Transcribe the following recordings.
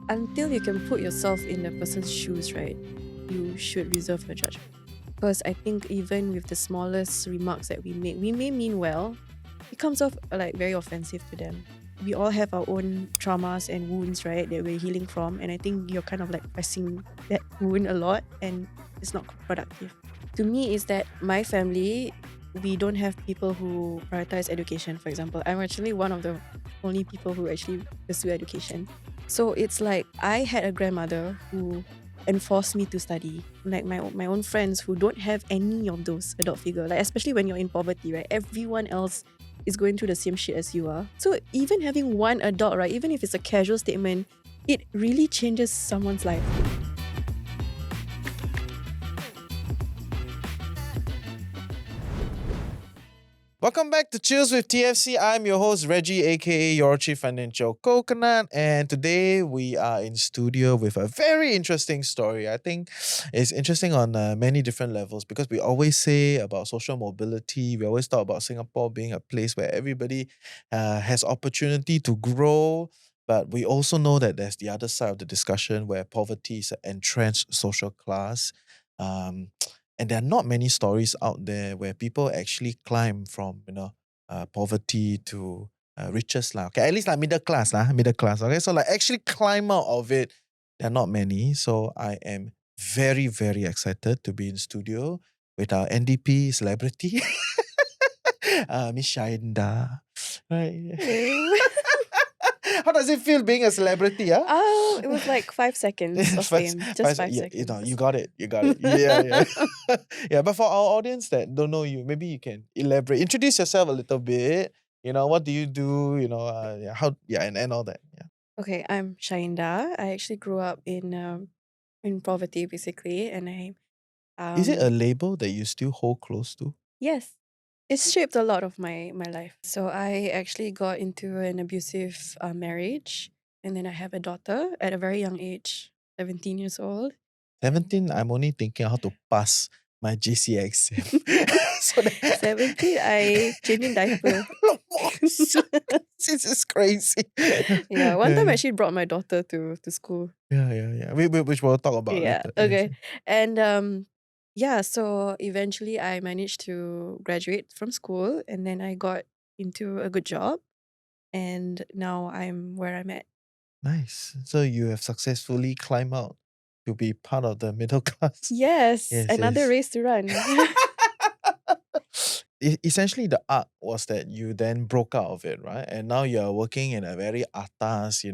until you can put yourself in the person's shoes, right, you should reserve your judgment. Because I think even with the smallest remarks that we make, we may mean well, it comes off like very offensive to them. We all have our own traumas and wounds, right, that we're healing from. And I think you're kind of like pressing that wound a lot and it's not productive. To me, is that my family, we don't have people who prioritize education, for example. I'm actually one of the only people who actually pursue education. So it's like I had a grandmother who enforced me to study. Like my own friends who don't have any of those adult figure, like especially when you're in poverty, right? Everyone else is going through the same shit as you are. So even having one adult, right, even if it's a casual statement, it really changes someone's life. Welcome back to Chills with TFC. I'm your host Reggie, aka your chief financial coconut, and today we are in studio with a very interesting story. I think it's interesting on many different levels because we always say about social mobility. We always talk about Singapore being a place where everybody has opportunity to grow. But we also know that there's the other side of the discussion where poverty is an entrenched social class. Um, and there are not many stories out there where people actually climb from poverty to riches lah. Okay, at least like middle class lah, middle class. Okay, so like actually climb out of it. There are not many. So I am very very excited to be in studio with our NDP celebrity, Miss Syainda. Right. Hello. How does it feel being a celebrity? Oh, it was like 5 seconds of fame. Just 5 yeah, seconds. you got it. You got it. Yeah, yeah. Yeah, but for our audience that don't know you, maybe you can elaborate. Introduce yourself a little bit. What do you do? Yeah, and all that. Yeah. Okay, I'm Syainda. I actually grew up in poverty basically, and I Is it a um label that you still hold close to? yes, it's shaped a lot of my life. So I actually got into an abusive marriage, and then I have a daughter at a very young age, 17 years old. 17, I'm only thinking how to pass my GC exam. So that 17, I changing diaper. this is crazy. Yeah, one time I Yeah, actually brought my daughter to school. yeah. Which we'll talk about Yeah, later. Yes. okay. And yeah, so eventually I managed to graduate from school and then I got into a good job and now I'm where I'm at. Nice. So you have successfully climbed out to be part of the middle class. Yes, Yes, another yes. race to run. Essentially, the arc was that you then broke out of it, right? And now you're working in a very atas,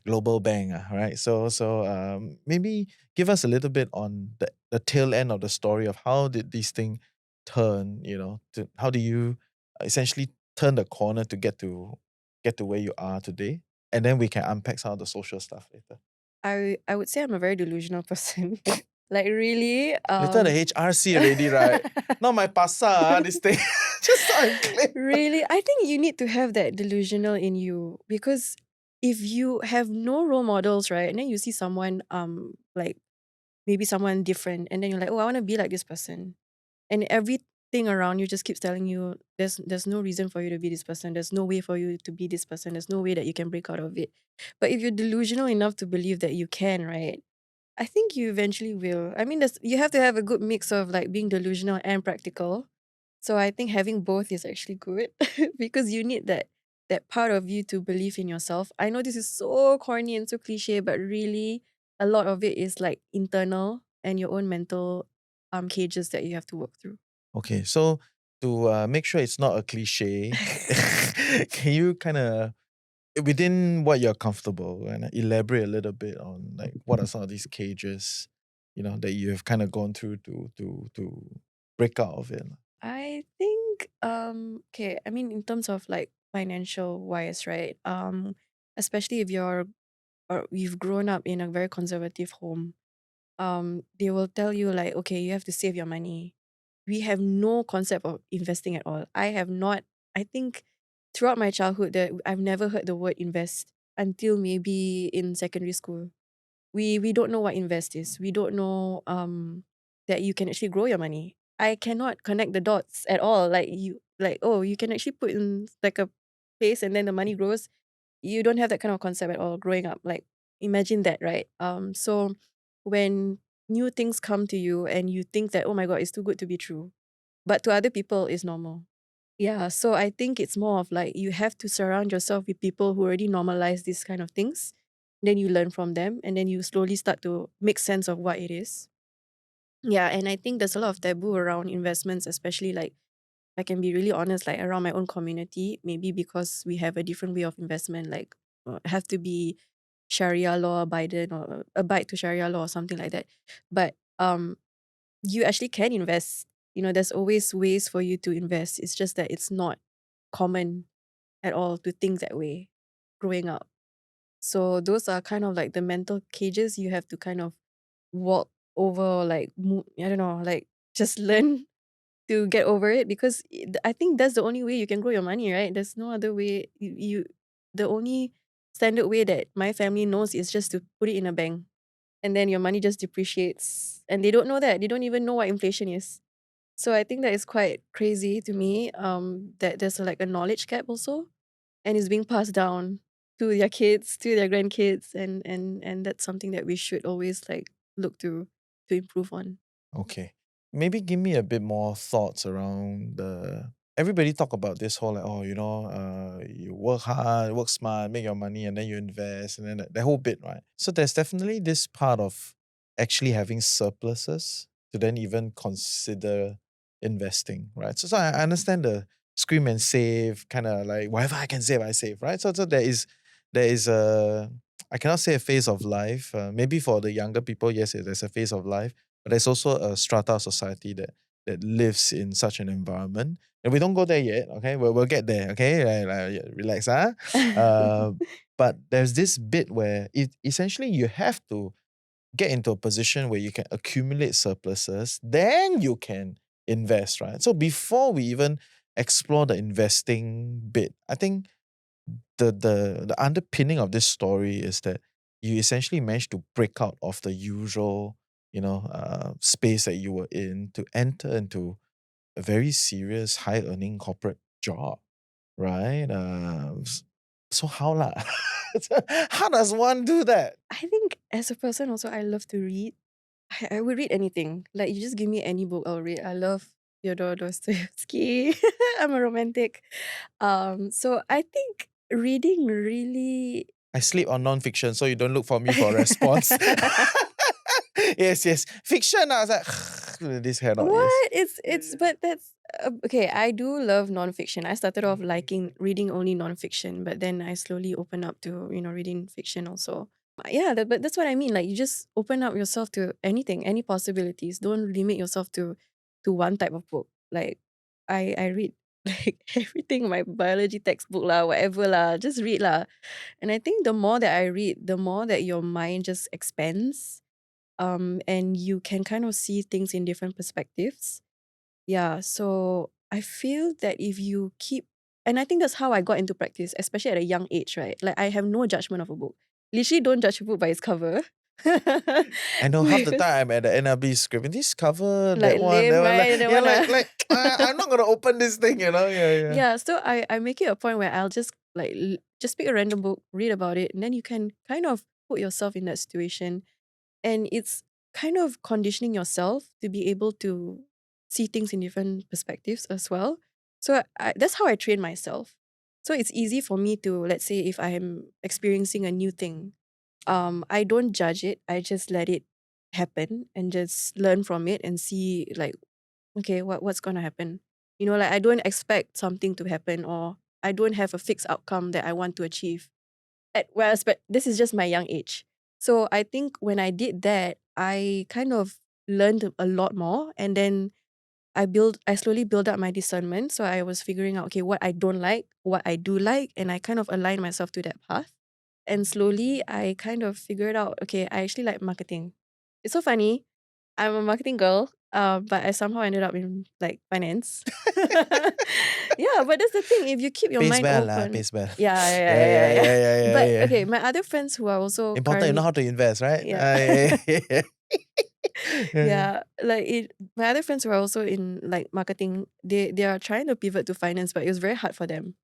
global bank, right? So maybe give us a little bit on the tail end of the story of how did this thing turn, how do you essentially turn the corner to get to where you are today? And then we can unpack some of the social stuff later. I would say I'm a very delusional person. Like really, Later the HRC already, right? Not my pasa, this thing. Just so I'm clear. really, I think you need to have that delusional in you because if you have no role models, right, and then you see someone like maybe someone different, and then you're like, oh, I want to be like this person, and everything around you just keeps telling you there's no reason for you to be this person. There's no way for you to be this person. There's no way that you can break out of it. But if you're delusional enough to believe that you can, right? I think you eventually will. I mean, you have to have a good mix of like being delusional and practical. So I think having both is actually good because you need that part of you to believe in yourself. I know this is so corny and so cliche, but really a lot of it is like internal and your own mental cages that you have to work through. Okay, so to make sure it's not a cliche, can you kind of within what you're comfortable and elaborate a little bit on like what are some of these cages, that you have kind of gone through to break out of it? I think okay, I mean in terms of like financial wise, right? Especially if you've grown up in a very conservative home, they will tell you like, okay, you have to save your money. We have no concept of investing at all. I have not, I think throughout my childhood that I've never heard the word invest until maybe in secondary school. We don't know what invest is. We don't know that you can actually grow your money. I cannot connect the dots at all. Oh, you can actually put in like a place and then the money grows. You don't have that kind of concept at all growing up. Like Imagine that, right? So when new things come to you and you think that, oh my God, it's too good to be true, but to other people, it's normal. Yeah, so I think it's more of like you have to surround yourself with people who already normalize these kind of things. Then you learn from them and then you slowly start to make sense of what it is. Yeah, and I think there's a lot of taboo around investments, especially like I can be really honest, like around my own community, maybe because we have a different way of investment, like have to be Sharia law abided or abide to Sharia law or something like that. But you actually can invest. There's always ways for you to invest. It's just that it's not common at all to think that way growing up. So those are kind of like the mental cages you have to kind of walk over, or like I don't know, like just learn to get over it, because I think that's the only way you can grow your money, right? There's no other way. The only standard way that my family knows is just to put it in a bank, and then your money just depreciates, and they don't know that. They don't even know what inflation is. So I think that is quite crazy to me. That there's like a knowledge gap also, and it's being passed down to their kids, to their grandkids, and that's something that we should always like look to improve on. Okay. Maybe give me a bit more thoughts around the everybody talk about this whole like, oh, you work hard, work smart, make your money, and then you invest, and then that whole bit, right? So there's definitely this part of actually having surpluses to then even consider investing, right? So I understand the scream and save, kind of like whatever I can save, I save, right? So there is a I cannot say a phase of life. Maybe for the younger people, yes, there's a phase of life, but there's also a strata of society that lives in such an environment. And we don't go there yet, okay? We'll get there, okay? Yeah, relax, huh? Uh, but there's this bit where essentially you have to get into a position where you can accumulate surpluses, then you can invest, right? So before we even explore the investing bit, I think the underpinning of this story is that you essentially managed to break out of the usual, space that you were in to enter into a very serious, high earning corporate job, right? So how lah? How does one do that? I think as a person also, I love to read. I would read anything. Like you just give me any book, I'll read. I love Fyodor Dostoevsky. I'm a romantic. So I think reading really. I sleep on non-fiction, so you don't look for me for a response. Yes. Fiction, I was like, this cannot, yes. What? It's but that's okay. I do love nonfiction. I started off liking reading only nonfiction, but then I slowly opened up to reading fiction also. Yeah, but that's what I mean. Like you just open up yourself to anything, any possibilities. Don't limit yourself to one type of book. Like I read like everything, my biology textbook lah, whatever lah. Just read lah. And I think the more that I read, the more that your mind just expands, and you can kind of see things in different perspectives. Yeah, so I feel that if you keep, and I think that's how I got into practice, especially at a young age, right? Like I have no judgment of a book. Literally, don't judge a book by its cover. I know half the Because time I'm at the NLB script. This cover, that like one, that lame, one. right? That Yeah, one, I'm not gonna open this thing, Yeah. yeah. So I make it a point where I'll just like just pick a random book, read about it, and then you can kind of put yourself in that situation. And it's kind of conditioning yourself to be able to see things in different perspectives as well. So that's how I train myself. So it's easy for me to, let's say, if I am experiencing a new thing, I don't judge it. I just let it happen and just learn from it and see like, okay, what's gonna happen. Like I don't expect something to happen, or I don't have a fixed outcome that I want to achieve but this is just my young age. So I think when I did that, I kind of learned a lot more, and then I slowly build up my discernment. So I was figuring out, okay, what I don't like, what I do like, and I kind of align myself to that path. And slowly I kind of figured out, okay, I actually like marketing. It's so funny. I'm a marketing girl, but I somehow ended up in like finance. Yeah, but that's the thing. If you keep your Pays mind well lah, open, pays well. yeah, yeah, Yeah, yeah, yeah, yeah, yeah. yeah, yeah, yeah, But yeah. okay, my other friends who are also Important, you know currently, how to invest, right? yeah, Yeah. Yeah. yeah, like my other friends who are also in like marketing, they are trying to pivot to finance, but it was very hard for them.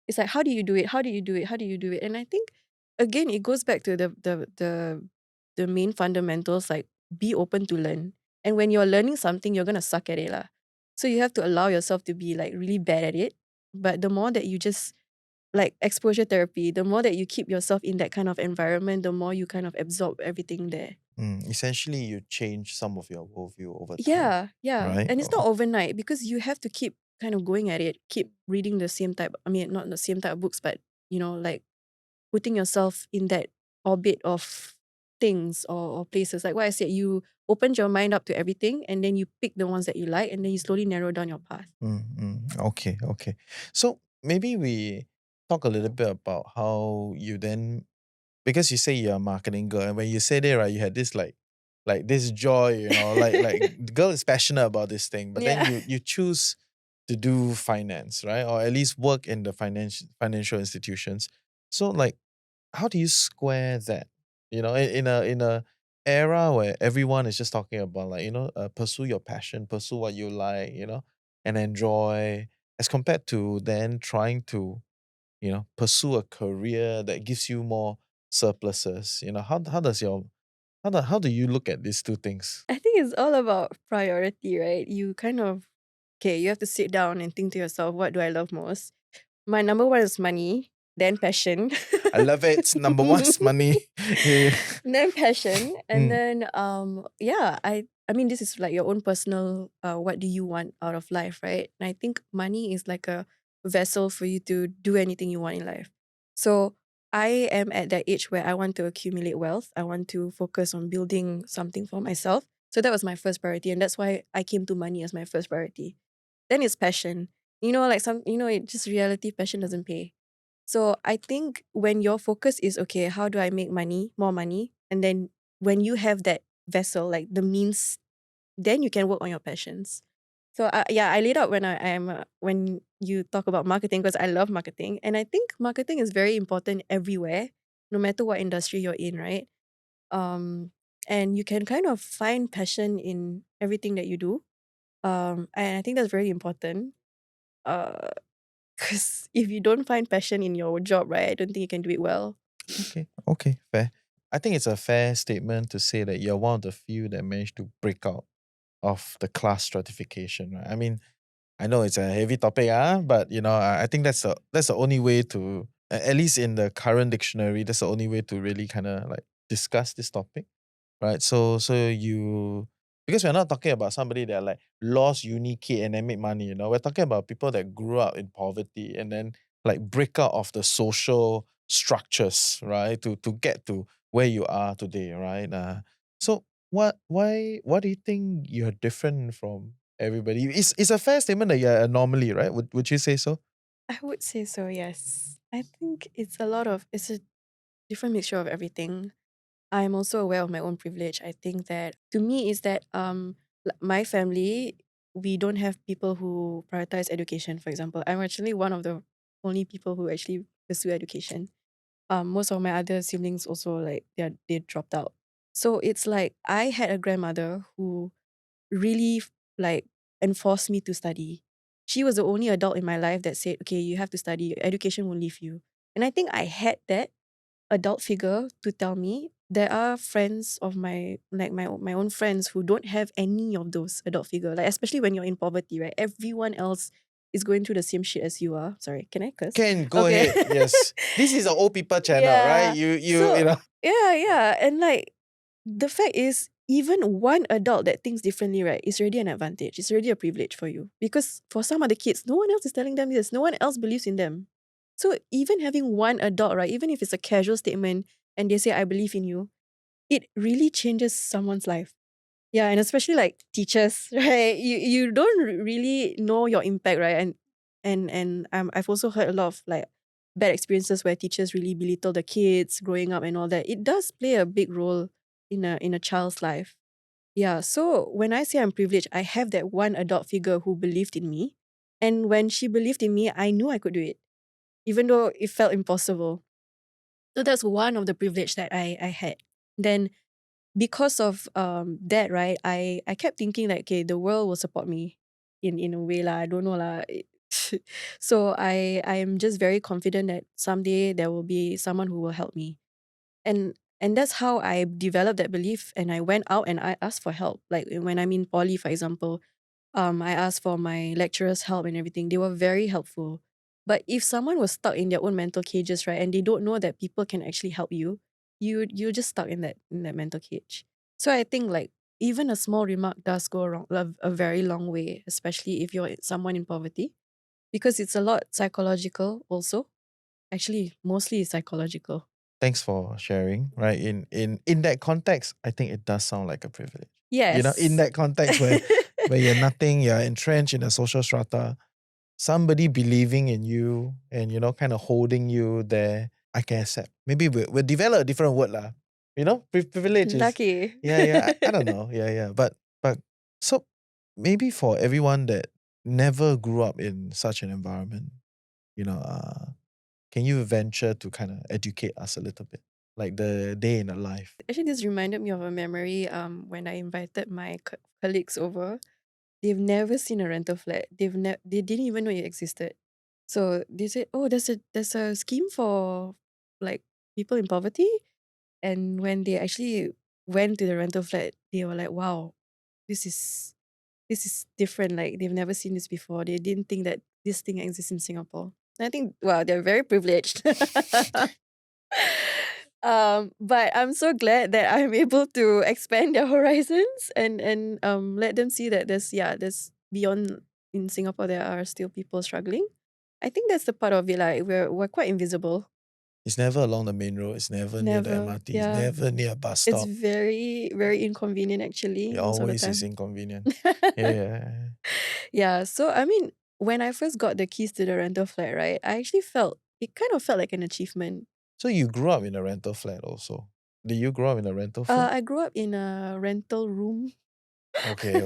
It's like, how do you do it? How do you do it? How do you do it? And I think again, it goes back to the main fundamentals, like be open to learn. And when you're learning something, you're gonna suck at it lah. So you have to allow yourself to be like really bad at it. But the more that you just like exposure therapy, the more that you keep yourself in that kind of environment, the more you kind of absorb everything there. Essentially, you change some of your worldview over time, Yeah, yeah. right? And it's not overnight because you have to keep kind of going at it, keep reading the same type, I mean, not the same type of books, but like putting yourself in that orbit of things or places. Like what I said, you opened your mind up to everything and then you pick the ones that you like and then you slowly narrow down your path. Okay, okay. So maybe we talk a little bit about how you then, because you say you're a marketing girl, and when you said it, right, you had this like this joy, like the girl is passionate about this thing, but then Yeah. you choose to do finance, right? Or at least work in the financial institutions. So like, how do you square that? In a era where everyone is just talking about like, pursue your passion, pursue what you like, and enjoy, as compared to then trying to, pursue a career that gives you more surpluses. How do you look at these two things? I think it's all about priority, right? You kind of, okay, you have to sit down and think to yourself, what do I love most? My number one is money, then passion. I love it. Number one's money. Yeah. Then passion. And Mm, then yeah, I mean this is like your own personal what do you want out of life, right? And I think money is like a vessel for you to do anything you want in life. So I am at that age where I want to accumulate wealth. I want to focus on building something for myself. So that was my first priority. And that's why I came to money as my first priority. Then it's passion. Like it just reality, passion doesn't pay. So I think when your focus is okay, how do I make money, more money? And then when you have that vessel, like the means, then you can work on your passions. So yeah, I laid out when I am when you talk about marketing because I love marketing, and I think marketing is very important everywhere, no matter what industry you're in, right? Um, and you can kind of find passion in everything that you do. And I think that's very important. Uh, because if you don't find passion in your job, right, I don't think you can do it well. okay, okay, fair. I think it's a fair statement to say that you're one of the few that managed to break out of the class stratification, right? I mean, I know it's a heavy topic, but I think that's the only way to, at least in the current dictionary, that's the only way to really kind of like discuss this topic, right? So you, because we're not talking about somebody that like lost uni kid and then made money, we're talking about people that grew up in poverty and then like break out of the social structures, right? To get to where you are today, right? So what do you think you're different from everybody? It's a fair statement that you're an anomaly, right? Would you say so? I would say so, yes. I think it's a different mixture of everything. I'm also aware of my own privilege. I think that to me is that my family, we don't have people who prioritize education, for example. I'm actually one of the only people who actually pursue education. Most of my other siblings also like they dropped out. So it's like I had a grandmother who really like enforced me to study. She was the only adult in my life that said, okay, you have to study, education will leave you. And I think I had that adult figure to tell me. There are friends of my own friends who don't have any of those adult figure. Like especially when you're in poverty, right? Everyone else is going through the same shit as you are. Sorry, can I curse? Can go Okay. ahead. Yes, this is an old people channel, right? Yeah. You So know. yeah, yeah. And like the fact is, even one adult that thinks differently, right, is already an advantage. It's already a privilege for you. Because for some other kids, no one else is telling them this. No one else believes in them. So even having one adult, right, even if it's a casual statement and they say, I believe in you, it really changes someone's life. Yeah, and especially like teachers, right? You don't really know your impact, right? And I've also heard a lot of like bad experiences where teachers really belittle the kids growing up and all that. It does play a big role in a child's life. Yeah, so when I say I'm privileged, I have that one adult figure who believed in me. And when she believed in me, I knew I could do it, even though it felt impossible. So that's one of the privilege that I had. Then because of that, right, I kept thinking like, okay, the world will support me in a way lah. I don't know lah. So I am just very confident that someday there will be someone who will help me. And that's how I developed that belief, and I went out and I asked for help. Like when I'm in poly, for example, I asked for my lecturers' help and everything. They were very helpful. But if someone was stuck in their own mental cages, right, and they don't know that people can actually help you, you're just stuck in that mental cage. So I think like even a small remark does go a very long way, especially if you're someone in poverty, because it's a lot psychological also. Actually, mostly psychological. Thanks for sharing. Right. In that context, I think it does sound like a privilege. In Yes. that context where you're nothing, you're entrenched in a social strata, somebody believing in you and kind of holding you there, I can accept. Maybe we'll develop a different word lah. Privilege is, Lucky. yeah. I don't know, yeah. But so maybe for everyone that never grew up in such an environment, you know, can you venture to kind of educate us a little bit, like the day in a life? Actually, this reminded me of a memory when I invited my colleagues over. They've never seen a rental flat. They didn't even know it existed. So they said, "Oh, there's a scheme for like people in poverty." And when they actually went to the rental flat, they were like, "Wow, this is this is different. Like they've never seen this before. They didn't think that this thing exists in Singapore." And I think, wow, they're very privileged. But I'm so glad that I'm able to expand their horizons and let them see that there's beyond in Singapore there are still people struggling. I think that's the part of it. Like we're quite invisible. It's never along the main road. It's never near the Never, MRT. It's yeah. never near a bus It's stop. very very inconvenient actually It most of the always is time. inconvenient. Yeah. Yeah. So I mean, when I first got the keys to the rental flat, right, I actually felt it kind of felt like an achievement. So you grew up in a rental flat also. Did you grow up in a rental flat? I grew up in a rental room. Okay.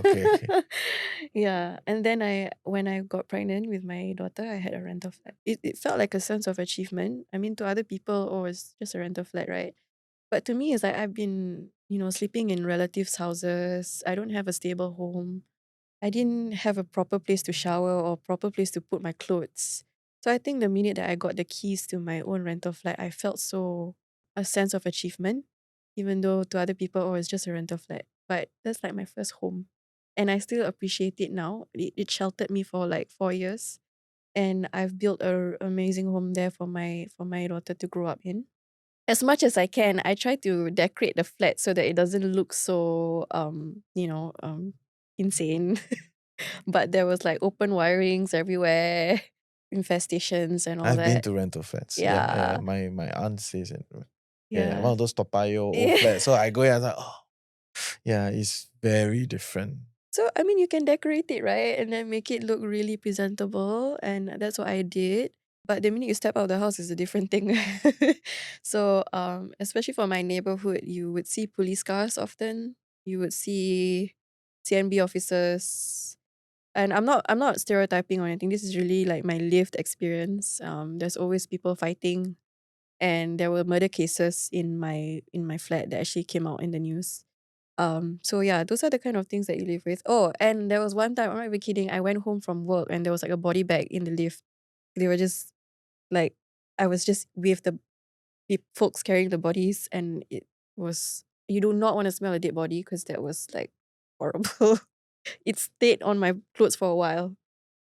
Yeah, and then when I got pregnant with my daughter, I had a rental flat. It felt like a sense of achievement. I mean, to other people, oh, it's just a rental flat, right? But to me, it's like I've been, sleeping in relatives' houses. I don't have a stable home. I didn't have a proper place to shower or proper place to put my clothes. So I think the minute that I got the keys to my own rental flat, I felt so a sense of achievement, even though to other people, oh, it's just a rental flat. But that's like my first home. And I still appreciate it now. It sheltered me for like 4 years. And I've built a amazing home there for my daughter to grow up in. As much as I can, I try to decorate the flat so that it doesn't look so insane. But there was like open wirings everywhere, infestations and all I've been that. to rental flats. Yeah. Yeah. My aunt stays in. Yeah. One Yeah. of those Toa Payoh old Yeah. flats. So I go in and I'm like, oh, yeah, it's very different. So I mean you can decorate it, right? And then make it look really presentable. And that's what I did. But the minute you step out of the house is a different thing. So especially for my neighborhood, you would see police cars often. You would see CNB officers. And I'm not stereotyping or anything. This is really like my lived experience. There's always people fighting, and there were murder cases in my flat that actually came out in the news. So yeah, those are the kind of things that you live with. Oh, and there was one time, I'm not even kidding, I went home from work and there was like a body bag in the lift. They were just like, I was just with the folks carrying the bodies, and it was, you do not want to smell a dead body because that was like horrible. It stayed on my clothes for a while.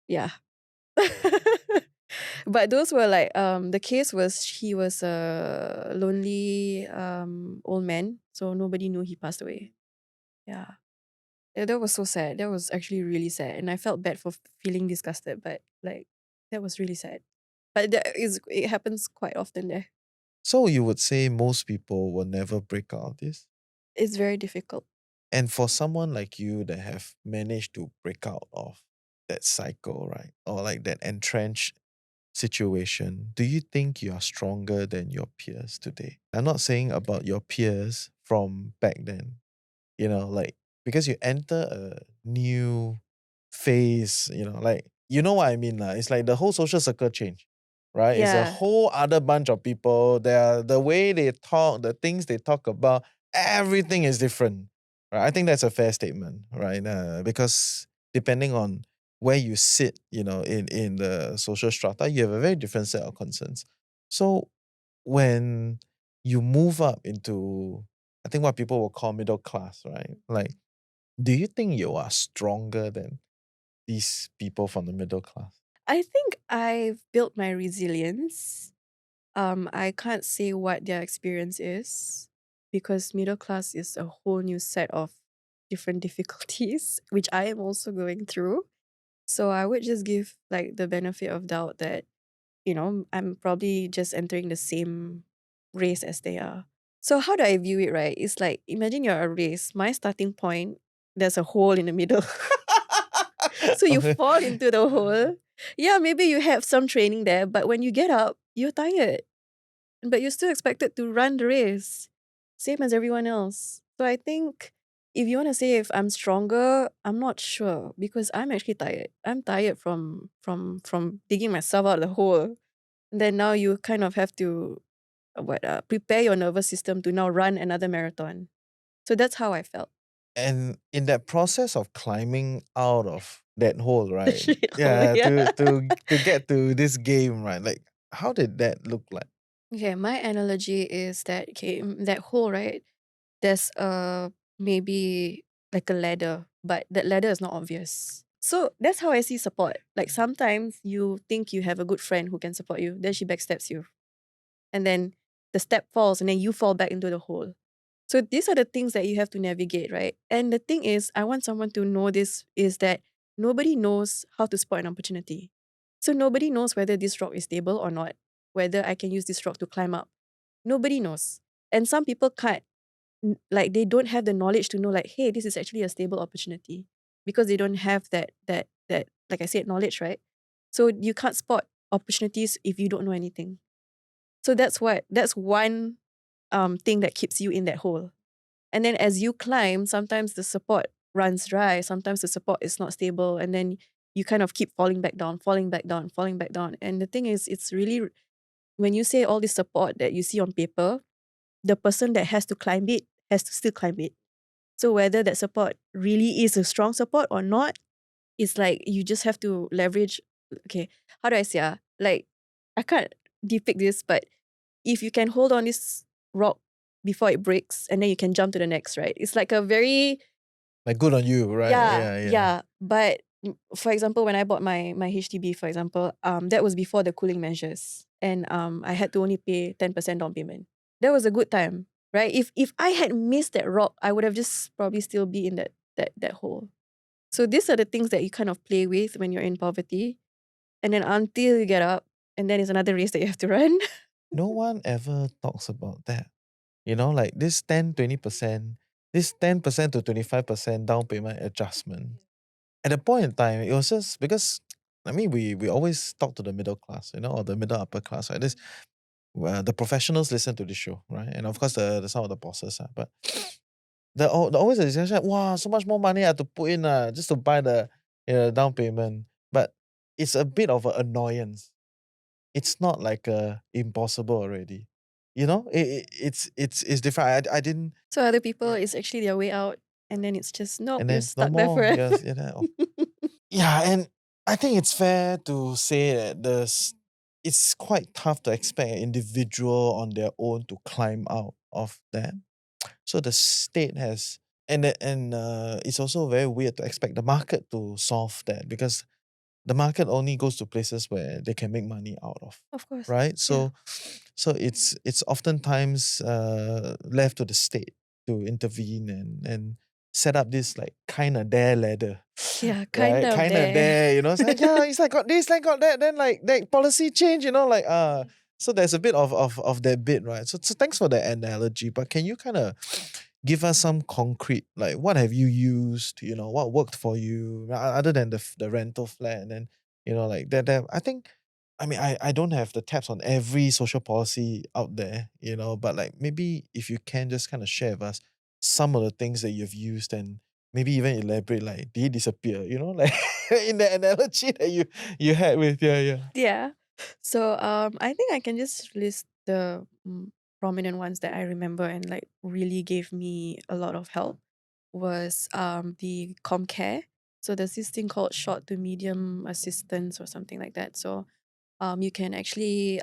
Yeah. But those were like the case was he was a lonely old man, so nobody knew he passed away. Yeah. Yeah, that was so sad. That was actually really sad, and I felt bad for feeling disgusted, but like that was really sad. But it happens quite often there. So you would say most people will never break out of this? It's very difficult. And for someone like you that have managed to break out of that cycle, right? Or like that entrenched situation, do you think you are stronger than your peers today? I'm not saying about your peers from back then, like because you enter a new phase, like you know what I mean, lah. It's like the whole social circle change, right? It's a Yeah. whole other bunch of people. The way they talk, the things they talk about, everything is different. Right? I think that's a fair statement, right? Because depending on where you sit, in the social strata, you have a very different set of concerns. So when you move up into, I think, what people will call middle class, right? Like, do you think you are stronger than these people from the middle class? I think I've built my resilience. I can't say what their experience is because middle class is a whole new set of different difficulties, which I am also going through. So I would just give like the benefit of doubt that, I'm probably just entering the same race as they are. So how do I view it, right? It's like imagine you're a race. My starting point, there's a hole in the middle. So you Okay. fall into the hole. Yeah, maybe you have some training there, but when you get up, you're tired. But you're still expected to run the race, same as everyone else. So I think if you want to say if I'm stronger, I'm not sure because I'm actually tired. I'm tired from digging myself out of the hole. And then now you kind of have to prepare your nervous system to now run another marathon. So that's how I felt. And in that process of climbing out of that hole, The right? shit hole, Yeah, yeah. to get to this game, right? Like, how did that look like? Okay, my analogy is that that hole, right? There's maybe like a ladder, but that ladder is not obvious. So that's how I see support. Like sometimes you think you have a good friend who can support you, then she backstabs you. And then the step falls and then you fall back into the hole. So these are the things that you have to navigate, right? And the thing is, I want someone to know this is that nobody knows how to spot an opportunity. So nobody knows whether this rock is stable or not, whether I can use this rock to climb up. Nobody knows. And some people can't like they don't have the knowledge to know like, hey, this is actually a stable opportunity because they don't have that like I said, knowledge, right? So you can't spot opportunities if you don't know anything. So that's one thing that keeps you in that hole. And then as you climb, sometimes the support runs dry, sometimes the support is not stable, and then you kind of keep falling back down, falling back down, falling back down. And the thing is, it's really when you say all this support that you see on paper, the person that has to climb it has to still climb it. So whether that support really is a strong support or not, it's like you just have to leverage. Okay, how do I say? Like I can't depict this, but if you can hold on this rock before it breaks, and then you can jump to the next, right? It's like a very Like, good on you, right? yeah, Yeah, yeah. yeah. But for example, when I bought my HDB, for example, that was before the cooling measures, and I had to only pay 10% down payment. That was a good time, right? If I had missed that rock, I would have just probably still be in that hole. So these are the things that you kind of play with when you're in poverty, and then until you get up, and then it's another race that you have to run. No one ever talks about that. You know, like this 10-20%, this 10% to 25% down payment adjustment. At a point in time, it was just because, I mean, we always talk to the middle class, or the middle upper class, right? This the professionals listen to the show, right? And of course, the some of the bosses, but the always the discussion, wow, so much more money I have to put in, just to buy the down payment. But it's a bit of an annoyance. It's not like impossible already. It's different. I didn't. So other people, Yeah. it's actually their way out, and then it's just nope, And you're then no stuck there more. forever. Yes, yeah, and I think it's fair to say that it's quite tough to expect an individual on their own to climb out of that. So the state has, and it's also very weird to expect the market to solve that, because the market only goes to places where they can make money out of, Of course. right? Yeah. So it's oftentimes left to the state to intervene and set up this like kind of dare ladder, Yeah, kind right? of Kind of there. dare, it's like, yeah, it's like got this, like got that, then like policy change, like so there's a bit of that bit, right? So thanks for the analogy, but can you kind of give us some concrete, like what have you used, what worked for you, other than the rental flat, and then like that I think, I mean, I don't have the tabs on every social policy out there, but like maybe if you can just kind of share with us some of the things that you've used, and maybe even elaborate, like did it disappear, like in the analogy that you had with, yeah. Yeah. So I think I can just list the prominent ones that I remember and like really gave me a lot of help was the ComCare. So there's this thing called short to medium assistance or something like that. So you can actually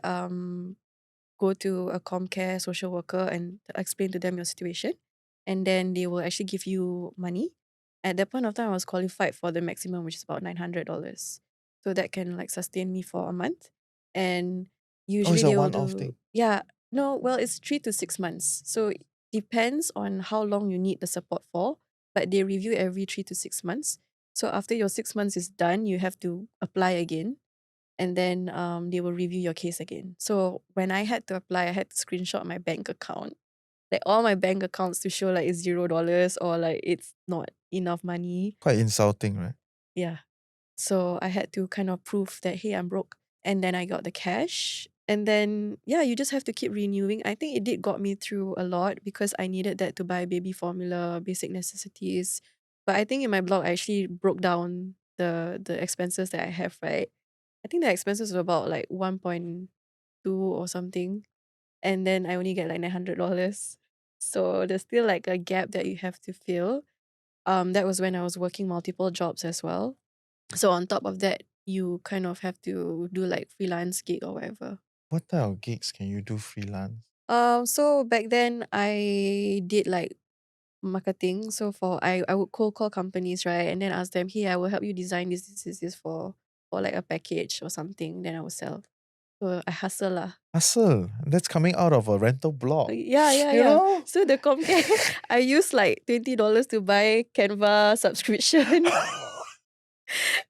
go to a ComCare social worker and explain to them your situation, and then they will actually give you money. At that point of time, I was qualified for the maximum, which is about $900. So that can like sustain me for a month. And Oh, it's usually a they will one-off do, thing. yeah, no, well, it's 3 to 6 months. So it depends on how long you need the support for, but they review every 3 to 6 months. So after your 6 months is done, you have to apply again, and then they will review your case again. So when I had to apply, I had to screenshot my bank account, like all my bank accounts, to show like it's $0 or like it's not enough money. Quite insulting, right? Yeah. So I had to kind of prove that, hey, I'm broke. And then I got the cash. And then, yeah, you just have to keep renewing. I think it did got me through a lot because I needed that to buy baby formula, basic necessities. But I think in my blog, I actually broke down the expenses that I have, right? I think the expenses were about like 1.2 or something. And then I only get like $900. So there's still like a gap that you have to fill. That was when I was working multiple jobs as well. So on top of that, you kind of have to do like freelance gig or whatever. What type of gigs can you do freelance? So back then I did like marketing. So I would cold call companies, right? And then ask them, hey, I will help you design this for like a package or something. Then I will sell. So I hustle lah. Hustle. That's coming out of a rental blog. Yeah, yeah, You yeah. know? So the ComCare, I use like $20 to buy Canva subscription,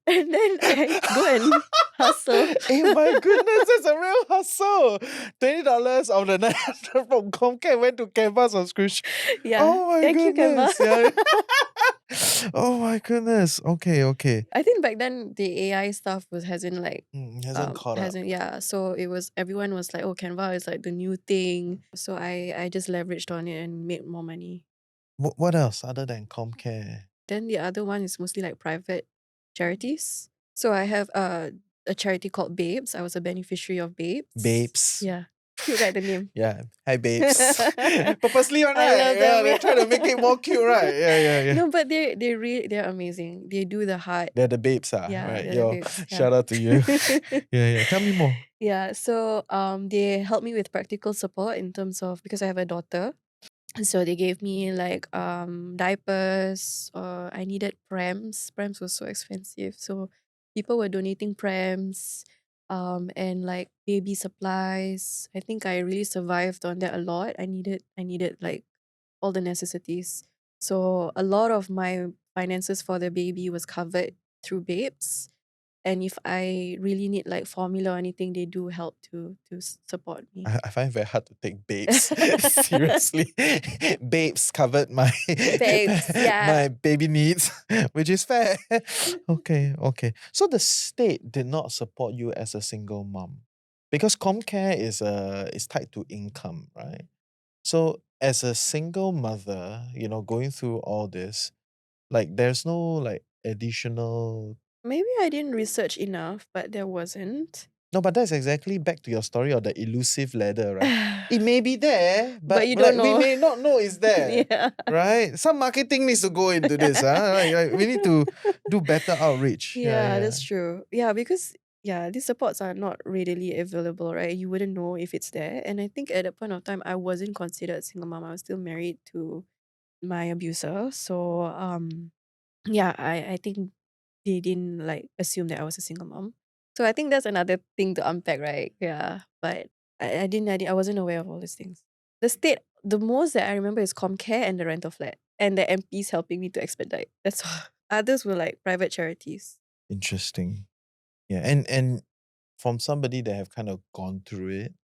and then I go and hustle. Eh, my goodness, that's a real hustle. $20 of the 900 from ComCare went to Canva subscription. Yeah. Oh my Thank you, Canva. goodness. Yeah. Oh my goodness. Okay, okay. I think back then the AI stuff hasn't like Hasn't caught up. yeah. So everyone was like, oh, Canva is like the new thing. So I just leveraged on it and made more money. What else other than ComCare? Then the other one is mostly like private charities. So I have a charity called Babes. I was a beneficiary of Babes. Babes. Yeah. Cute, right, the name? Yeah. Hi, babes. Purposely one, I right? love Yeah, them. they try to make it more cute, right? Yeah. No, but they're amazing. They do the heart. They're the babes, Yeah, right? they're the Yo, babes. Yeah. shout out to you. Yeah. Tell me more. Yeah, so they helped me with practical support in terms of, because I have a daughter. So they gave me like diapers, I needed prams. Prams was so expensive. So people were donating prams, and like baby supplies. I think I really survived on that a lot. I needed like all the necessities. So a lot of my finances for the baby was covered through Babes. And if I really need like formula or anything, they do help to support me. I find it very hard to take babes seriously. Babes covered my Babes, yeah. my baby needs, which is fair. Okay. So the state did not support you as a single mom because ComCare is tied to income, right? So as a single mother, going through all this, like there's no like additional. Maybe I didn't research enough, but there wasn't. No, but that's exactly back to your story of the elusive ladder, right? It may be there, But but you like don't we know. may not know it's there. Yeah. Right? Some marketing needs to go into this. Like, we need to do better outreach. Yeah, that's true. Yeah, because these supports are not readily available, right? You wouldn't know if it's there. And I think at that point of time, I wasn't considered a single mom. I was still married to my abuser. So yeah, I think they didn't like assume that I was a single mom. So I think that's another thing to unpack, right? Yeah. But I wasn't aware of all these things. The state, the most that I remember is ComCare and the rental flat. And the MPs helping me to expedite. That's all. Others were like private charities. Interesting. Yeah. And from somebody that have kind of gone through it,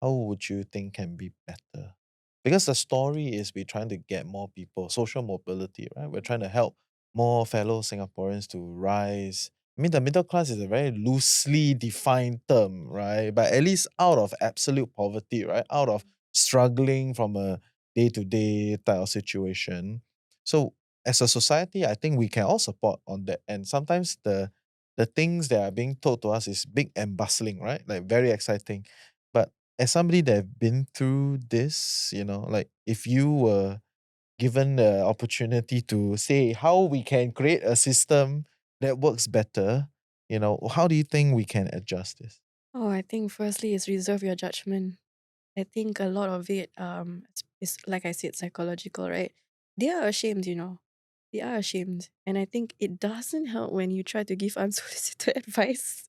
how would you think can be better? Because the story is we're trying to get more people, social mobility, right? We're trying to help more fellow Singaporeans to rise. I mean, the middle class is a very loosely defined term, right? But at least out of absolute poverty, right? Out of struggling from a day to day type of situation. So, as a society, I think we can all support on that. And sometimes the things that are being told to us is big and bustling, right? Like very exciting. But as somebody that have been through this, like if you were given the opportunity to say how we can create a system that works better, how do you think we can adjust this? Oh, I think firstly is reserve your judgment. I think a lot of it is like I said, psychological, right? They are ashamed, They are ashamed. And I think it doesn't help when you try to give unsolicited advice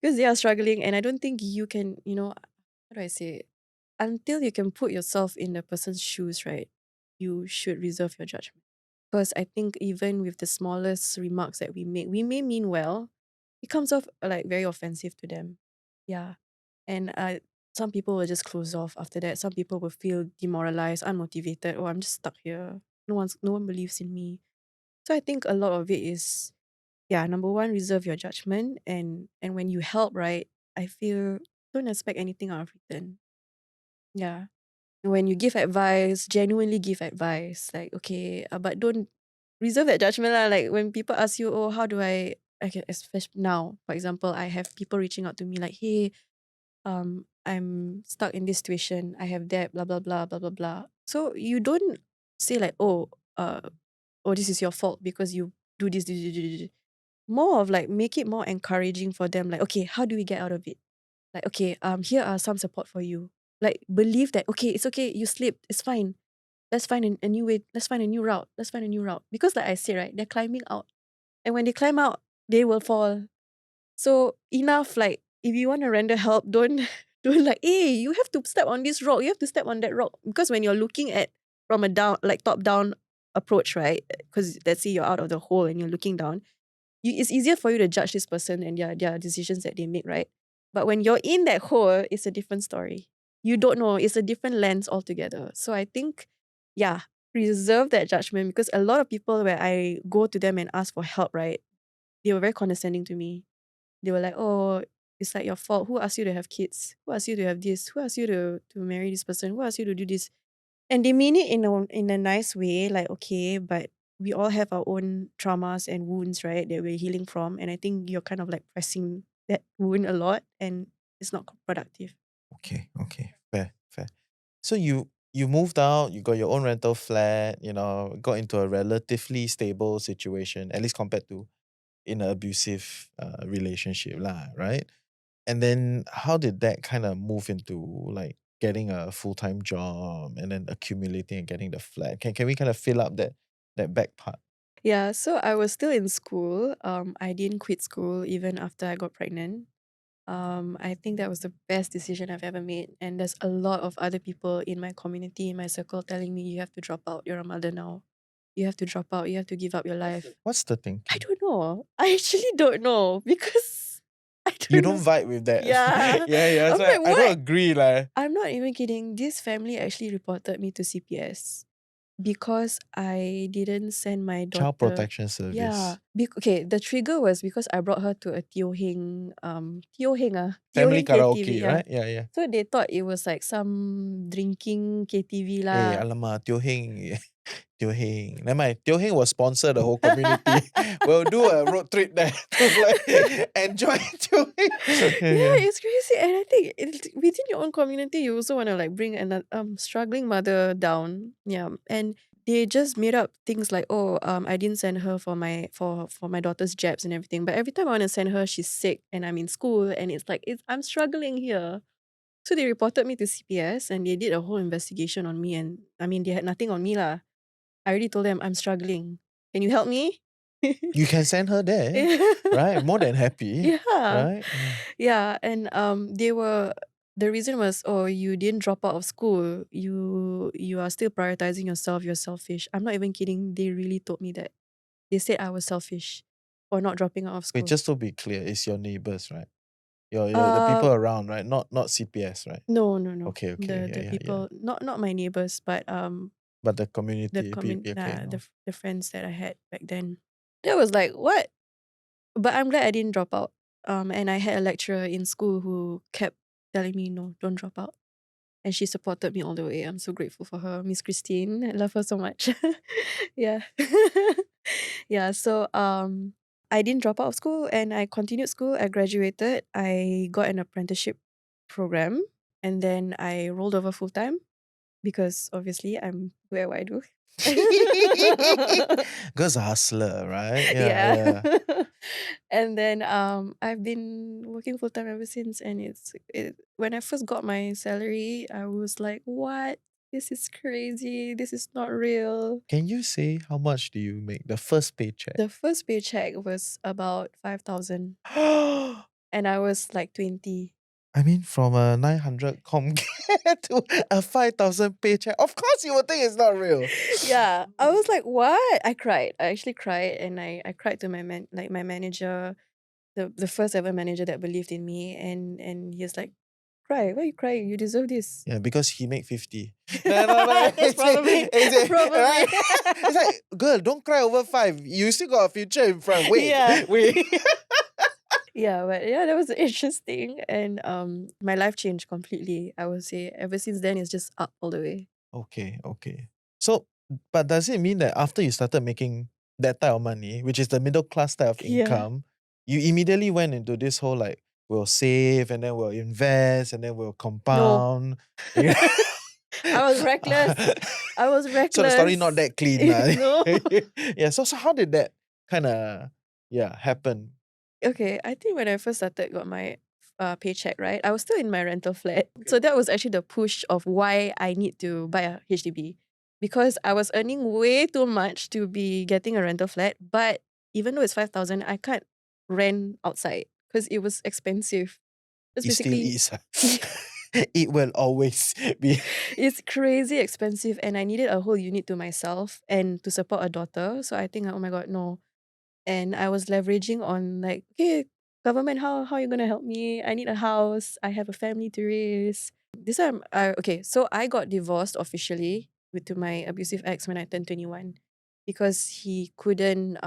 because they are struggling. And I don't think you can, how do I say it? Until you can put yourself in the person's shoes, right? You should reserve your judgment. Because I think even with the smallest remarks that we make, we may mean well, it comes off like very offensive to them. Yeah. And some people will just close off after that. Some people will feel demoralized, unmotivated. Oh, I'm just stuck here. No one believes in me. So I think a lot of it is, yeah, number one, reserve your judgment. And when you help, right, I feel don't expect anything out of return. Yeah. When you give advice, genuinely give advice. Like, okay, but don't reserve that judgment lah. Like when people ask you, oh, how do I can especially now, for example, I have people reaching out to me like, hey, I'm stuck in this situation. I have debt, blah blah blah blah blah blah. So you don't say like, oh, this is your fault because you do this. More of like make it more encouraging for them. Like, okay, how do we get out of it? Like, okay, here are some support for you. Like, believe that okay, it's okay. You slipped, it's fine. Let's find a new way. Let's find a new route. Let's find a new route. Because like I say, right, they're climbing out, and when they climb out, they will fall. So enough, like if you want to render help, don't don't like, hey, you have to step on this rock, you have to step on that rock. Because when you're looking at from a down, like top down approach, right? Because let's say you're out of the hole and you're looking down, it's easier for you to judge this person and their decisions that they make, right? But when you're in that hole, it's a different story. You don't know, it's a different lens altogether. So I think, yeah, preserve that judgment because a lot of people where I go to them and ask for help, right? They were very condescending to me. They were like, "Oh, it's like your fault. Who asked you to have kids? Who asked you to have this? Who asked you to marry this person? Who asked you to do this?" And they mean it in a nice way, like, okay, but we all have our own traumas and wounds, right, that we're healing from. And I think you're kind of like pressing that wound a lot and it's not productive. Okay. Fair. So you moved out, you got your own rental flat, got into a relatively stable situation, at least compared to in an abusive relationship, lah, right? And then how did that kind of move into like getting a full-time job and then accumulating and getting the flat? Can we kind of fill up that back part? Yeah, so I was still in school. I didn't quit school even after I got pregnant. I think that was the best decision I've ever made. And there's a lot of other people in my community, in my circle, telling me you have to drop out. You're a mother now. You have to drop out. You have to give up your life. What's the I thinking? don't know. I actually don't know because I You don't don't know. vibe with that. Yeah. Yeah. I'm So like, I don't what? agree, like I'm not even kidding. This family actually reported me to CPS because I didn't send my child daughter. protection Yeah. service. Okay, the trigger was because I brought her to a Teo Family Heng KTV, karaoke, yeah. right? Yeah. So they thought it was like some drinking KTV Eh, lah. alamak, Teo Heng. Teo Heng. Never mind. Teo Heng will sponsor the whole community. We'll do a road trip there to like enjoy Teo Heng. Yeah, Yeah. it's crazy. And I think within your own community, you also want to like bring an struggling mother down. Yeah. And they just made up things like, oh, I didn't send her for my daughter's jabs and everything. But every time I want to send her, she's sick and I'm in school and it's like I'm struggling here. So they reported me to CPS and they did a whole investigation on me. And I mean, they had nothing on me lah. I already told them I'm struggling. Can you help me? You can send her there, Yeah. right? More than happy, Yeah. right? Yeah. Yeah, and the reason was, oh, you didn't drop out of school. You are still prioritizing yourself. You're selfish. I'm not even kidding. They really told me that. They said I was selfish for not dropping out of Wait, school. just to be clear, it's your neighbors, right? Your the Uh people around, right? Not CPS, right? no. Okay. The Yeah. people, not my neighbors, but But the community, okay, no. the friends that I had back then. That was like, what? But I'm glad I didn't drop out. And I had a lecturer in school who kept telling me, no, don't drop out. And she supported me all the way. I'm so grateful for her, Miss Christine. I love her so much. Yeah. Yeah. So I didn't drop out of school and I continued school. I graduated. I got an apprenticeship program and then I rolled over full time because obviously I'm good at what I do. Girl's a hustler, right? Yeah. Yeah. And then I've been working full time ever since, and when I first got my salary, I was like, what? This is crazy. This is not real. Can you say how much do you make? The first paycheck. The first paycheck was about 5,000, and I was like 20. I mean, from a 900 ComCare to a 5,000 paycheck. Of course, you would think it's not real. Yeah, I was like, what? I cried. I actually cried, and I cried to my manager, the first ever manager that believed in me, and he's like, cry. Why are you crying? You deserve this. Yeah, because he make 50. No, no, no. That's probably probably. Right? It's like, girl, don't cry over 5. You still got a future in front. Wait, Yeah. wait. Yeah, but yeah, that was interesting, and my life changed completely. I would say ever since then, it's just up all the way. Okay, okay. So, but does it mean that after you started making that type of money, which is the middle class type of Yeah. income, you immediately went into this whole like, we'll save and then we'll invest and then we'll compound? I was reckless. I was reckless. So the story not that clean. No. Yeah, so how did that kind of happen? Okay, I think when I first started got my paycheck, right, I was still in my rental flat. So that was actually the push of why I need to buy a HDB, because I was earning way too much to be getting a rental flat. But even though it's 5,000, I can't rent outside because it was expensive. That's It still basically is. It will always be. it's crazy expensive, and I needed a whole unit to myself and to support a daughter. So I think, oh my god, no. And I was leveraging on like, okay, government, how are you gonna help me? I need a house. I have a family to raise. This time, okay, so I got divorced officially to my abusive ex when I turned 21, because he couldn't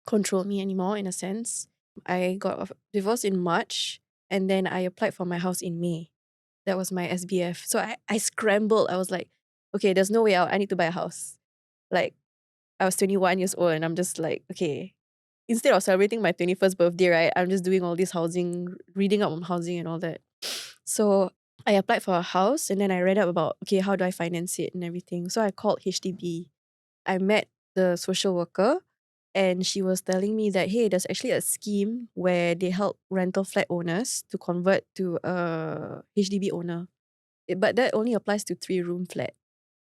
control me anymore, in a sense. I got divorced in March, and then I applied for my house in May. That was my SBF. So I scrambled. I was like, okay, there's no way out. I need to buy a house. Like, I was 21 years old, and I'm just like, okay, instead of celebrating my 21st birthday, right, I'm just doing all this housing, reading up on housing and all that. So I applied for a house, and then I read up about, okay, how do I finance it and everything. So I called HDB. I met the social worker, and she was telling me that, hey, there's actually a scheme where they help rental flat owners to convert to a HDB owner. But that only applies to 3-room flat.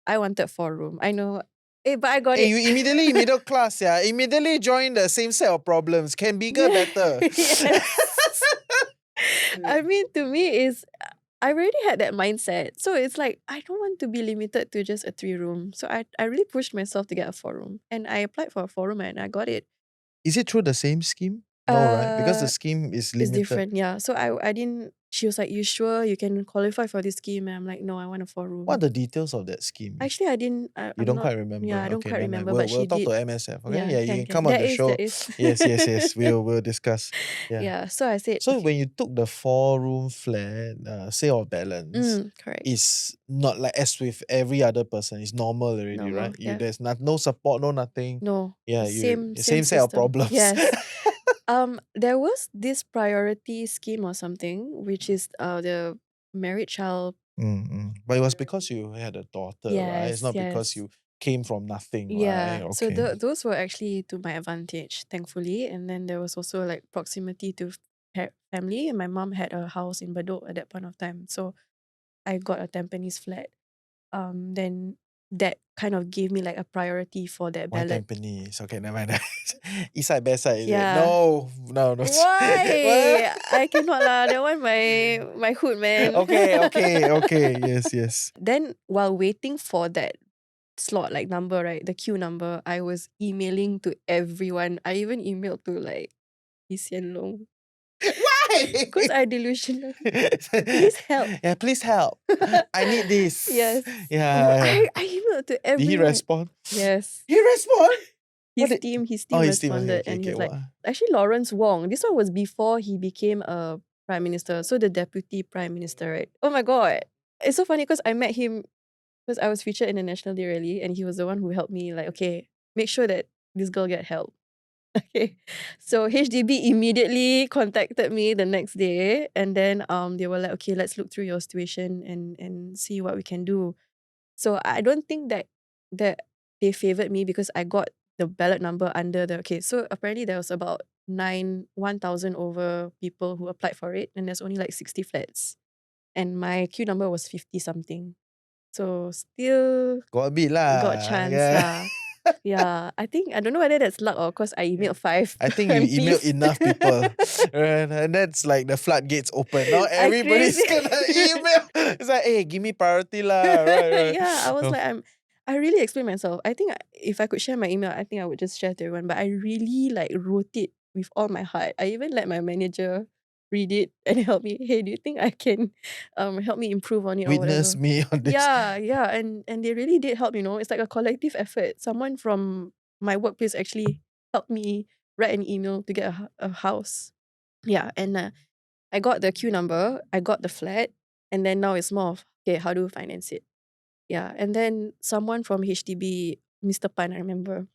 I wanted 4-room. I know. But I got Hey, it. you immediately middle class, yeah. Immediately join the same set of problems. Can bigger, better. Yes. I mean, to me, I already had that mindset. So it's like, I don't want to be limited to just a 3-room. So I really pushed myself to get a 4-room. And I applied for a 4-room, and I got it. Is it through the same scheme? No, right? Because the scheme is It's limited. different, yeah. So I didn't. She was like, you sure you can qualify for this scheme? And I'm like, no, I want a 4-room. What are the details of that scheme? Actually, I didn't. You I'm don't not, quite remember. Yeah, I don't Okay, quite never mind. remember. But We'll she talk did. to MSF. Okay, yeah, you can come on There the is, show. there is. Yes. We'll discuss. Yeah. Yeah. So I said, So okay. when you took the 4-room flat, sale of balance, Correct. is not like as with every other person. It's normal already, Normal, right? yeah. There's no support, no nothing. No. Yeah, Same same set of system. problems. Yes. There was this priority scheme or something, which is the married child. But it was because you had a daughter, right? It's Yes, not because yes. you came from nothing, Yeah. right? So Okay. those were actually to my advantage, thankfully. And then there was also like proximity to family. And my mom had a house in Bedok at that point of time. So I got a Tampines flat. Then that kind of gave me like a priority for that Why ballot. Tampines? Okay, never mind. East side, best side, is it? Yeah. No. Why? I cannot lah. That one my hood, man. Okay. Yes. Then while waiting for that slot, like number, right, the queue number, I was emailing to everyone. I even emailed to like Lee Long. Why? Because I delusional. Please help. Yeah, please help. I need this. Yes. Yeah. I emailed to everyone. Did he respond? Yes. He respond? His team his team, responded, okay, and he was okay, like, actually Lawrence Wong. This one was before he became a prime minister. So the deputy prime minister, right? Oh my god. It's so funny because I met him because I was featured in the National Day rally, and he was the one who helped me, like, okay, make sure that this girl get help. Okay. So HDB immediately contacted me the next day, and then they were like, okay, let's look through your situation and see what we can do. So I don't think that they favored me because I got the ballot number under the, okay, so apparently there was about 1,000 over people who applied for it, and there's only like 60 flats. And my queue number was 50 something. So still Got a bit got lah. chance Yeah. lah. Yeah, I don't know whether that's luck or because I emailed 5 I think you emailed MPs. enough people. And that's like the floodgates open. Now I everybody's crazy. gonna email. It's like, hey, give me priority lah. Right. Yeah, I was Oh, like, I really explained myself. I think if I could share my email, I think I would just share to everyone. But I really like wrote it with all my heart. I even let my manager read it and help me. Hey, do you think I can help me improve on it or witness whatever? me on this. Yeah, and they really did help, It's like a collective effort. Someone from my workplace actually helped me write an email to get a house. Yeah, and I got the queue number, I got the flat, and then now it's more of, okay, how do we finance it? Yeah, and then someone from HDB, Mr. Pan, I remember,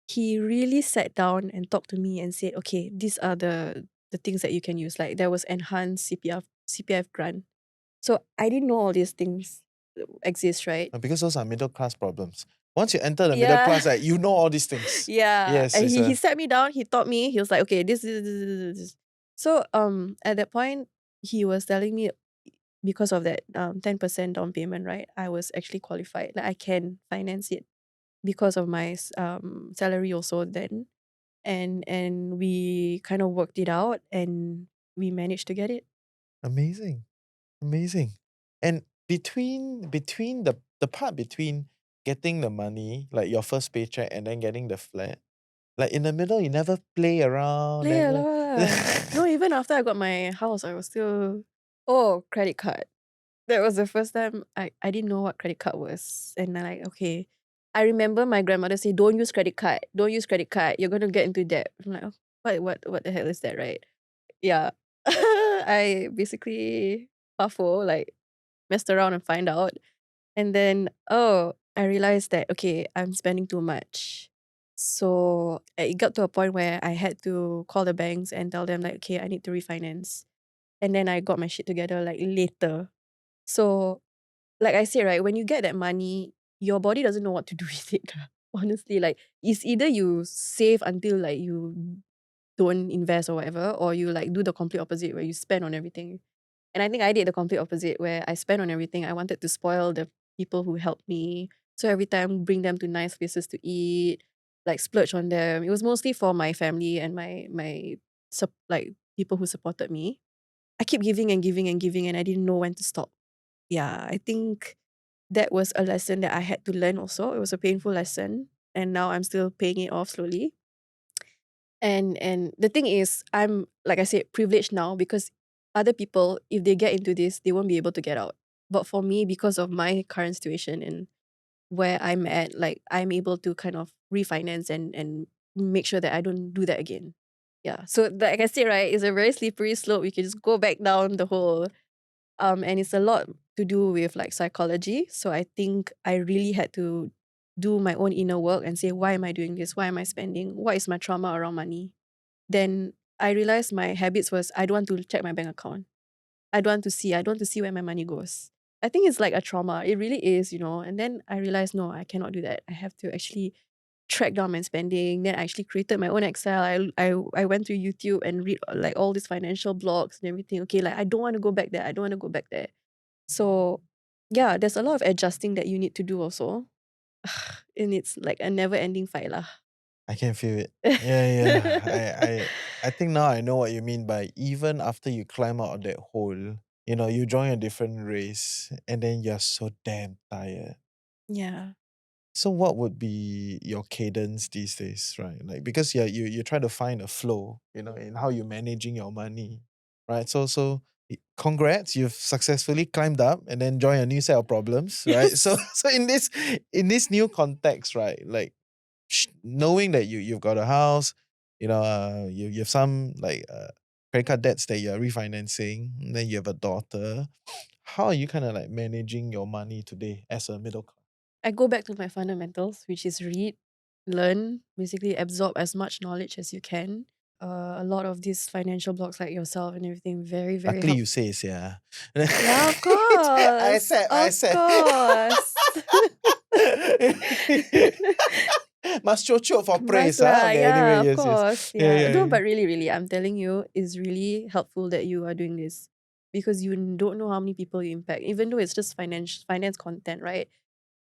he really sat down and talked to me and said, okay, these are the things that you can use. Like there was enhanced CPF grant. So I didn't know all these things exist, right? Because those are middle class problems. Once you enter the middle Yeah. class, you know all these things. Yeah. Yes, And it's he a sat me down, he taught me, he was like, okay, this. So at that point, he was telling me because of that 10% down payment, right? I was actually qualified. Like I can finance it because of my salary also then. And we kind of worked it out and we managed to get it. amazing. Amazing. And between the part between getting the money, like your first paycheck and then getting the flat, like in the middle you never play around, Play a never lot. No, even after I got my house, I was still credit card. That was the first time I didn't know what credit card was. And I'm like, okay. I remember my grandmother say, don't use credit card. Don't use credit card. You're gonna get into debt. I'm like, oh, what the hell is that, right? Yeah. I basically like messed around and find out. And then I realized that okay, I'm spending too much. So it got to a point where I had to call the banks and tell them like, okay, I need to refinance. And then I got my shit together like later. So like I said, right, when you get that money, your body doesn't know what to do with it. Honestly, like it's either you save until like you don't invest or whatever, or you like do the complete opposite where you spend on everything. And I think I did the complete opposite where I spent on everything. I wanted to spoil the people who helped me. So every time bring them to nice places to eat, like splurge on them. It was mostly for my family and like people who supported me. I keep giving and giving and giving and I didn't know when to stop. Yeah, I think that was a lesson that I had to learn also. It was a painful lesson and now I'm still paying it off slowly. And the thing is, I'm like I said, privileged now because other people, if they get into this, they won't be able to get out. But for me, because of my current situation and where I'm at, like I'm able to kind of refinance and make sure that I don't do that again. Yeah. So like I said, right, it's a very slippery slope. You can just go back down the hole. And it's a lot to do with like psychology. So I think I really had to do my own inner work and say, why am I doing this? Why am I spending? What is my trauma around money? Then I realized my habits was I don't want to check my bank account. I don't want to see where my money goes. I think it's like a trauma. It really is. And then I realized, no, I cannot do that. I have to actually track down my spending. Then I actually created my own Excel. I went to YouTube and read like all these financial blogs and everything. Okay, like I don't want to go back there. I don't want to go back there. So yeah, there's a lot of adjusting that you need to do also. And it's like a never ending fight lah. I can feel it. Yeah. I think now I know what you mean by even after you climb out of that hole, you join a different race and then you're so damn tired. Yeah. So what would be your cadence these days, right? Like because you try to find a flow, in how you're managing your money, right? Congrats, you've successfully climbed up and then join a new set of problems, right? So Yes. so in this new context, right? Like knowing that you've got a house, you have some like credit card debts that you're refinancing, and then you have a daughter. How are you kind of like managing your money today as a middle class? I go back to my fundamentals, which is read, learn, basically absorb as much knowledge as you can. A lot of these financial blogs like yourself and everything, very, very Luckily, help. you say it's yeah. Yeah, of I course. said, I Of said. course. Must chocho for praise, Must lah, Okay, yeah, anyway, of yes, yes. course. Yeah, Yeah. yeah, No, yeah. but really, I'm telling you, it's really helpful that you are doing this because you don't know how many people you impact. Even though it's just finance content, right?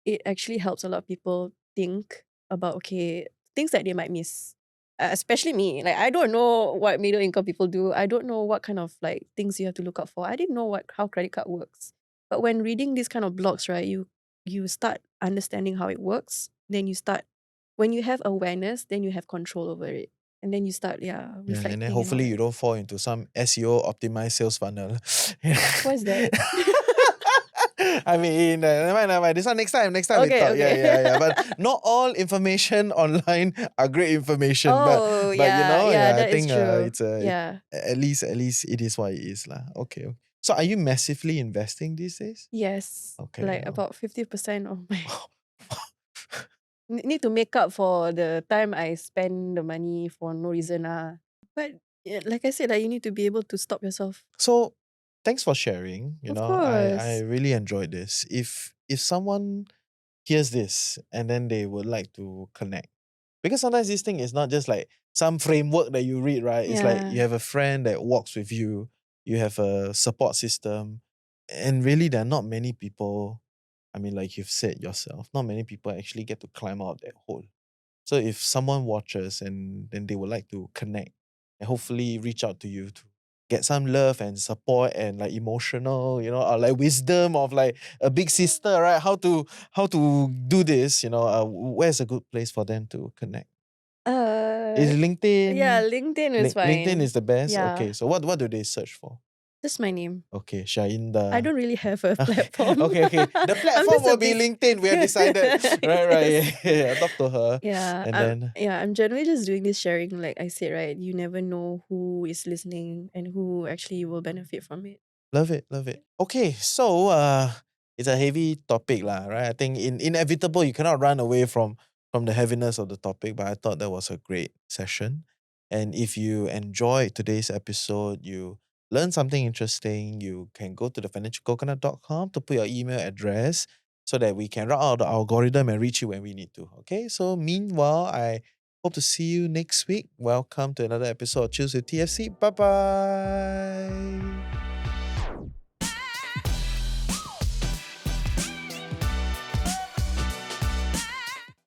It actually helps a lot of people think about things that they might miss. Especially me. Like I don't know what middle income people do. I don't know what kind of like things you have to look out for. I didn't know how credit card works. But when reading these kind of blogs, right, you start understanding how it works. Then you start when you have awareness, then you have control over it. And then you start, Yeah, and then reflecting and all hopefully that. you don't fall into some SEO optimized sales funnel. What is that? I mean, never mind. This one next time we Okay, talk. Yeah, okay. yeah, yeah. But not all information online are great information. Oh, But yeah, I that is think true. it's Yeah. at least it is what it is lah. Okay. So are you massively investing these days? Yes. Okay. Like about 50% of my need to make up for the time I spend the money for no reason. But like I said, like, you need to be able to stop yourself. So thanks for sharing. Of I course. really enjoyed this. If someone hears this and then they would like to connect. Because sometimes this thing is not just like some framework that you read, right? It's like you Yeah. have a friend that walks with you, you have a support system, and really there are not many people, I mean, like you've said yourself, not many people actually get to climb out of that hole. So if someone watches and then they would like to connect and hopefully reach out to you to get some love and support and like emotional, or like wisdom of like a big sister, right? How to do this, where's a good place for them to connect? Is Uh yeah, LinkedIn? LinkedIn is LinkedIn fine. is the best. Yeah. Okay, so what do they search for? Just my name. Okay, I Syainda. don't really have a Okay, platform. okay. The I'm platform just a will be bit LinkedIn. We have decided. Right, right. yes. Yeah. Talk to her, Yeah, and then I'm generally just doing this sharing, like I said, right? You never know who is listening and who actually will benefit from it. love it, love it. Okay, so it's a heavy topic, lah, right? I think inevitable you cannot run away from the heaviness of the topic, but I thought that was a great session. And if you enjoyed today's episode, you learned something interesting, you can go to thefinancialcoconut.com to put your email address so that we can run out the algorithm and reach you when we need to. Okay, so meanwhile, I hope to see you next week. Welcome to another episode of Choose with TFC. Bye bye.